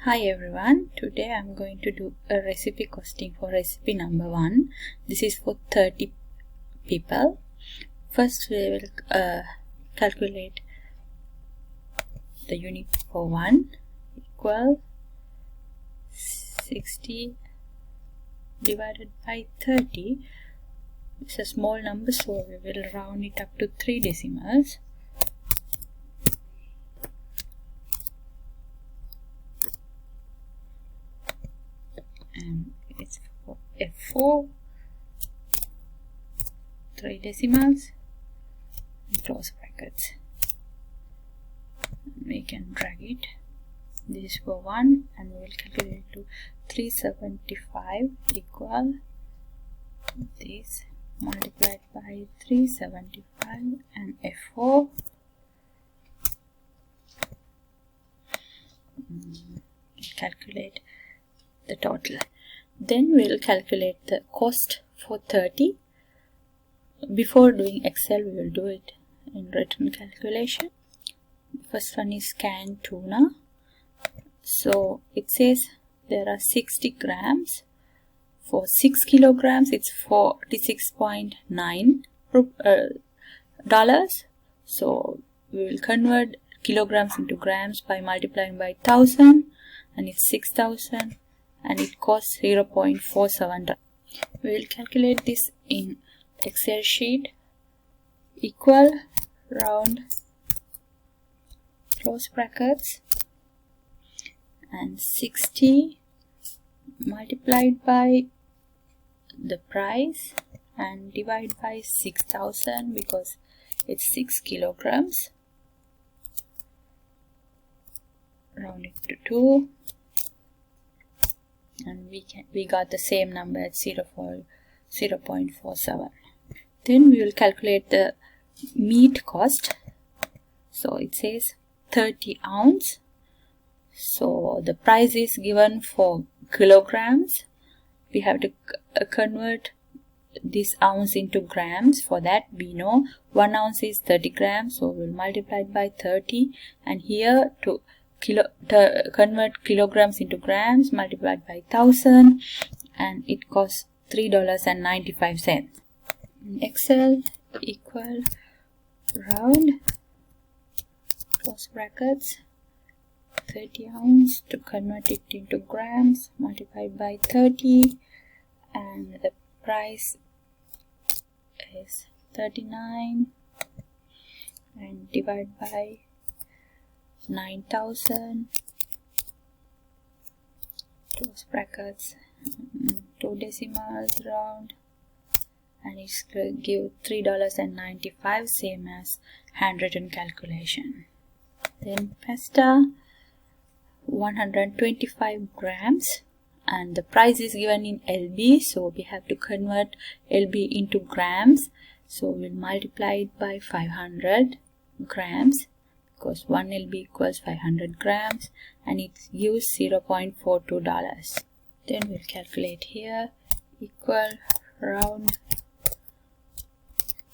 Hi everyone, today I'm going to do a recipe costing for recipe number 1. This is for 30 people. First we will calculate the unit for 1 equal 60 divided by 30. It's a small number, so we will round it up to 3 decimals. And it's for F4, 3 decimals, and close brackets. We can drag it. This is for 1, and we will calculate to 375 equal this multiplied by 375 and F4. Calculate the total. Then we will calculate the cost for 30. Before doing Excel, we will do it in written calculation. First one is canned tuna. So it says there are 60 grams. For 6 kilograms, it's $46.9. So we will convert kilograms into grams by multiplying by 1000, and it's 6000, and it costs $0.47. We will calculate this in Excel sheet. Equal, round, close brackets, and 60 multiplied by the price and divide by 6000 because it's 6 kilograms. Round it to 2, and we got the same number at 0.47. Then we will calculate the meat cost. So it says 30 ounce. So the price is given for kilograms. We have to convert this ounce into grams. For that, we know 1 ounce is 30 grams, so we'll multiply it by 30, and here to convert kilograms into grams, multiplied by 1000, and it costs $3.95. Excel, equal, round, close brackets, 30 ounce to convert it into grams, multiplied by 30, and the price is 39, and divide by 9000, close brackets, 2 decimals, round, and it's going to give $3.95, same as handwritten calculation. Then pasta, 125 grams, and the price is given in LB, so we have to convert LB into grams. So we'll multiply it by 500 grams because 1 LB equals 500 grams, and it gives $0.42. Then we'll calculate here. Equal, round,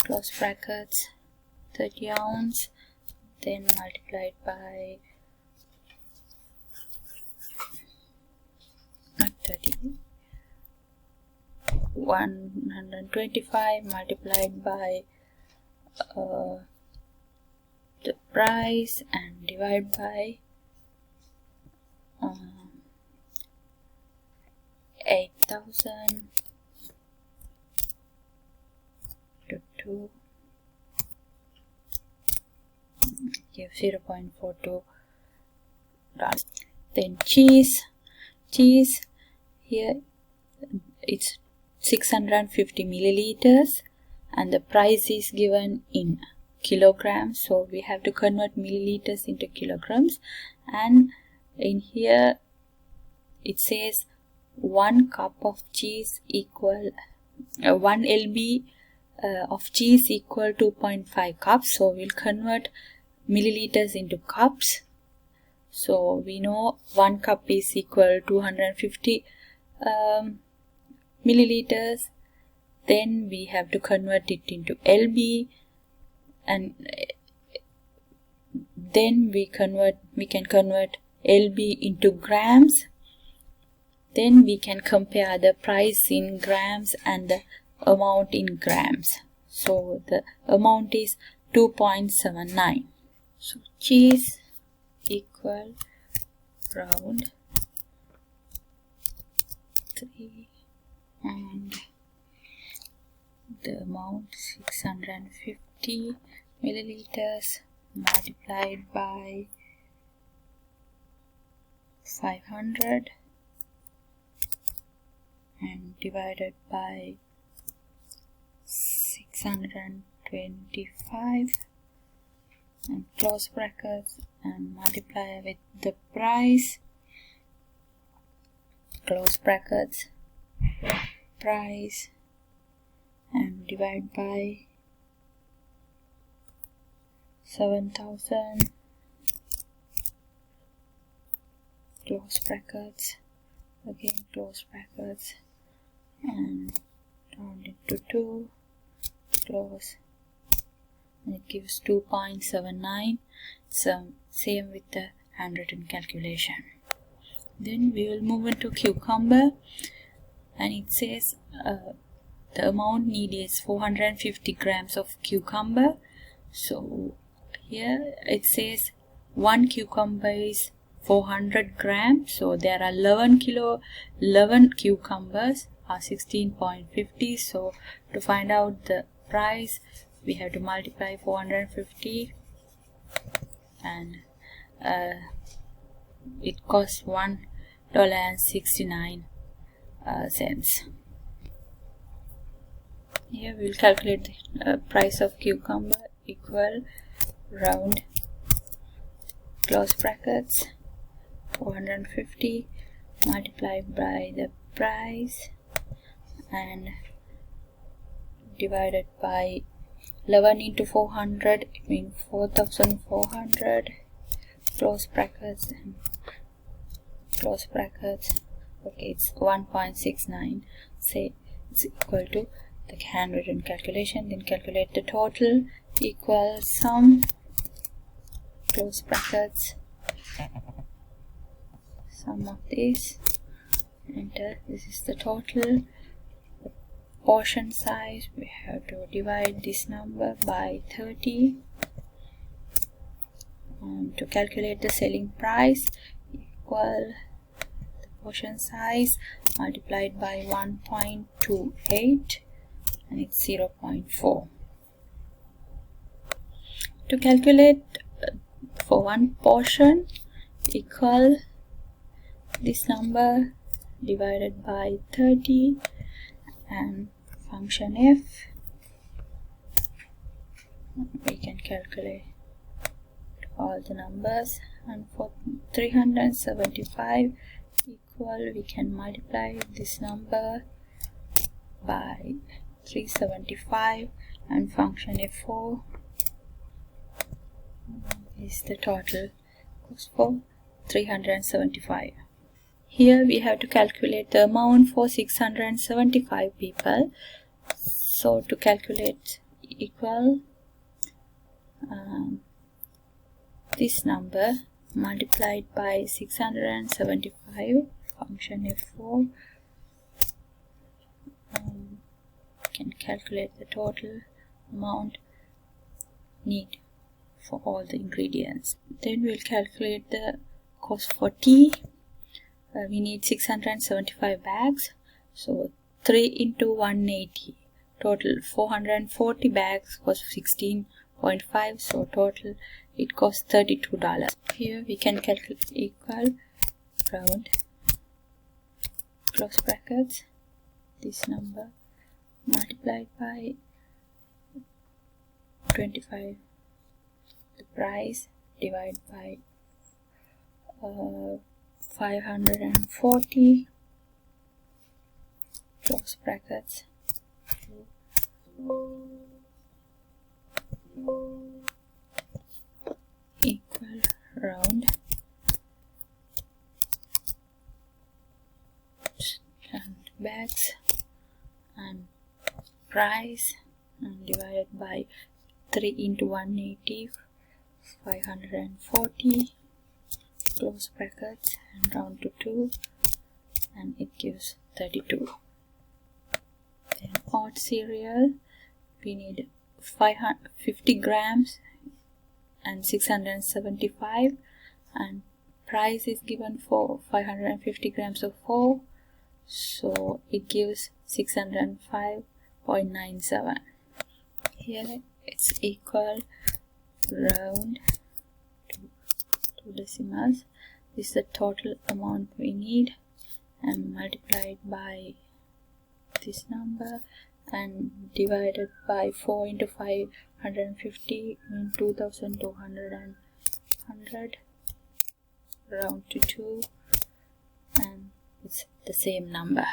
close brackets, 30 ounce, then multiply it by 125 multiplied by the price and divide by 8000 to 2, give $0.42. Then cheese, here it's 650 milliliters, and the price is given in kilograms, so we have to convert milliliters into kilograms. And in here it says 1 cup of cheese equal 1 lb of cheese equal 2.5 cups, so we'll convert milliliters into cups. So we know 1 cup is equal 250 milliliters. Then we have to convert it into lb, and then we can convert LB into grams. Then we can compare the price in grams and the amount in grams. So the amount is 2.79. So cheese equal round 3 and the amount 650 milliliters multiplied by 500 and divided by 625 and close brackets and multiply with the price, close brackets, price and divide by 7,000, close brackets, again close brackets and round it to 2, close, and it gives 2.79. So same with the handwritten calculation. Then we will move into cucumber, and it says the amount needed is 450 grams of cucumber. So here it says 1 cucumber is 400 grams, so there are 11 cucumbers are 16.50. So to find out the price, we have to multiply 450 and it costs $1.69. Here we will calculate the price of cucumber equal round, close brackets, 450 multiplied by the price and divided by 11 into 400, it means 4,400, close brackets and close brackets. Okay, it's 1.69. say it's equal to the handwritten calculation. Then calculate the total equals sum, close brackets, sum of this, enter. This is the total. The portion size, we have to divide this number by 30 to calculate the selling price equal the portion size multiplied by 1.28 and it's 0.4. To calculate for one portion equal this number divided by 30 and function f, we can calculate all the numbers, and for 375 equal, we can multiply this number by 375 and function f4 is the total cost for 375. Here we have to calculate the amount for 675 people. So to calculate equal this number multiplied by 675 function f4 can calculate the total amount need for all the ingredients. Then we'll calculate the cost for tea. We need 675 bags, so 3 into 180, total 440 bags cost 16.5, so total it costs $32. Here we can calculate equal round, close brackets, this number multiplied by 25, the price, divided by 540, close brackets, equal round and bags and price and divided by 3 into 180, 540, close brackets, and round to 2, and it gives 32. Then odd cereal, we need 50 grams and 675, and price is given for 550 grams of 4, so it gives 605.97. Here it's equal, round to 2 decimals. This is the total amount we need, and multiplied by this number and divided by 4 into 550 means 2200 and 100, round to 2, and it's the same number.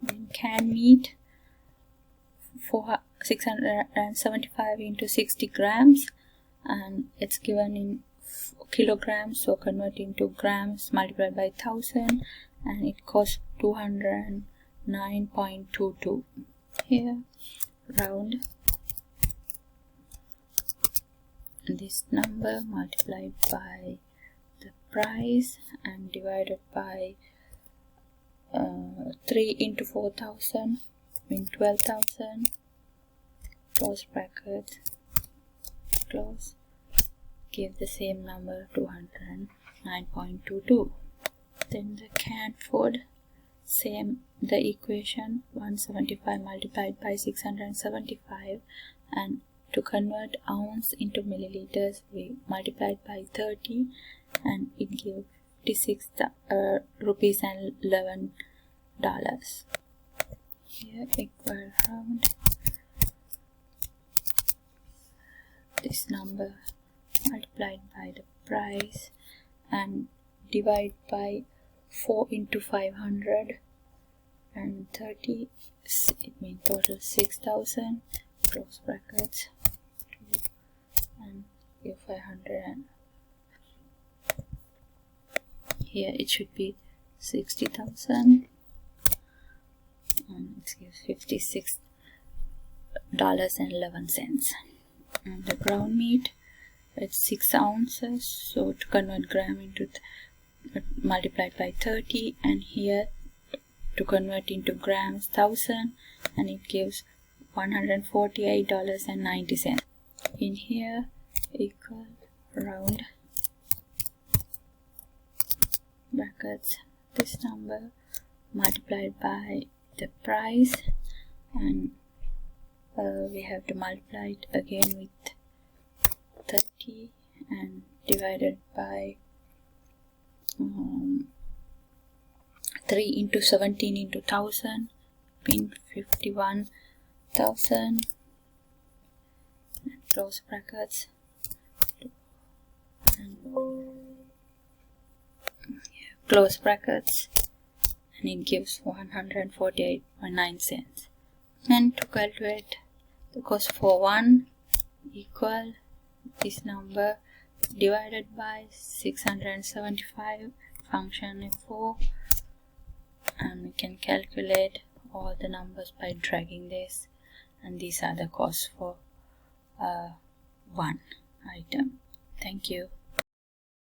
In canned meat, 675 into 60 grams, and it's given in kilograms, so convert into grams, multiplied by 1000, and it costs 209.22. Here, round this number multiplied by the price and divided by 3 into 4000 means 12,000, close bracket, close, give the same number, 209.22. Then the canned food, same the equation, 175 multiplied by 675, and to convert ounce into milliliters we multiplied by 30, and it gives 56 rupees and $11. Here equal, round this number multiplied by the price and divide by 4 into 500 and 30, it means total 6,000, close brackets, 2, and give 500, and here it should be 60,000, and it gives $56.11. And the ground meat, it's 6 ounces, so to convert gram into multiplied by 30, and here to convert into grams 1000, and it gives $148.90. In here equal, round brackets, this number multiplied by the price, and we have to multiply it again with 30 and divided by 3 into 17 into 1000 means 51,000, close brackets, and close brackets, and it gives 148.9 cents. And to calculate the cost for 1 equal this number divided by 675 function F4, and we can calculate all the numbers by dragging this, and these are the costs for one item. Thank you.